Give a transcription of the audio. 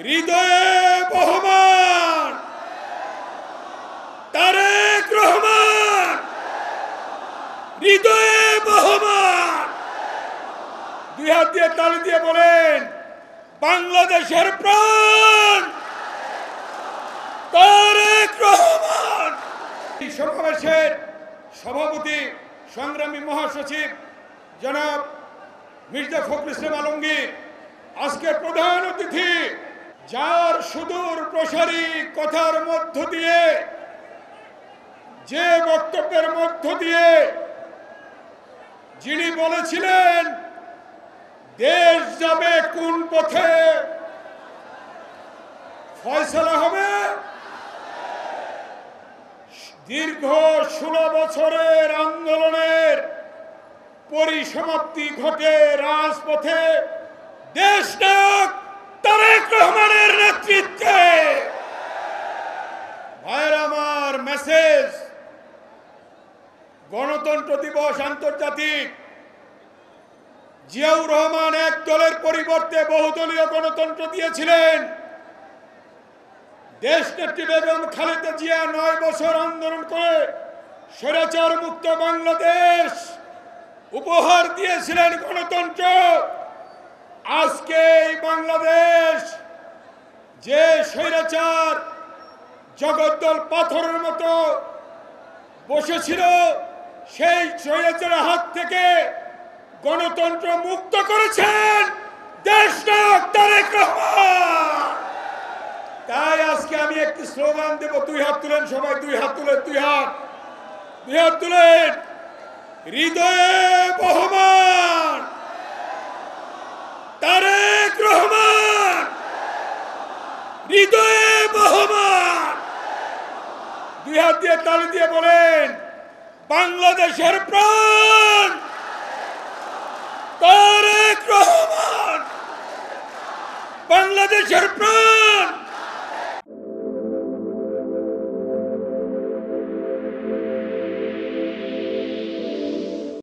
হৃদয়ে বহমান তারেক রহমান, হৃদয়ে বহমান। দুই হাত দিয়ে তালি দিয়ে বলেন, বাংলাদেশের প্রাণ তারেক রহমান। এই সমাবেশের সভাপতি সংগ্রামী মহাসচিব জনাব মির্জা ফখরুল ইসলাম আলমগীর, আজকের প্রধান অতিথি, যার সুদূর প্রসারী কথার মধ্য দিয়ে, যে বক্তব্যের মধ্য দিয়ে যিনি বলেছিলেন দেশ যাবে কোন পথে, ফয়সালা হবে দীর্ঘ 16 বছরের আন্দোলনের পরিসমাপ্তি ঘটে রাজপথে দেশনায়ক তারেক রহমানের নেতৃত্বে। ভাইয়ের আমার, মেসেজ, গণতন্ত্র দিবস আন্তর্জাতিক, জিয়াউর রহমান এক দলের পরিবর্তে বহুদলীয় গণতন্ত্র দিয়েছিলেন। দেশনেত্রী বেগম খালেদা জিয়া 9 বছর আন্দোলন করে স্বৈরাচার মুক্ত বাংলাদেশ উপহার দিয়েছিলেন গণতন্ত্র। আজকে এই বাংলাদেশ যে স্বৈরাচার জগদ্দল পাথরের মতো বসেছিল, সেই স্বৈরাচারের হাত থেকে গণতন্ত্র মুক্ত করেছেন দেশনায়ক তারেক রহমান। তাই আজকে আমি একটি স্লোগান দেব, 2 হাত তুলেন সবাই, 2 হাত তুলেন, 2 হাত তুলেন। হৃদয়ে বহমান তারেক রহমান, হৃদয়ে বহমান। 2 হাত দিয়ে তালি দিয়ে বলেন, বাংলাদেশের প্রাণ তারেক রহমান, বাংলাদেশের প্রাণ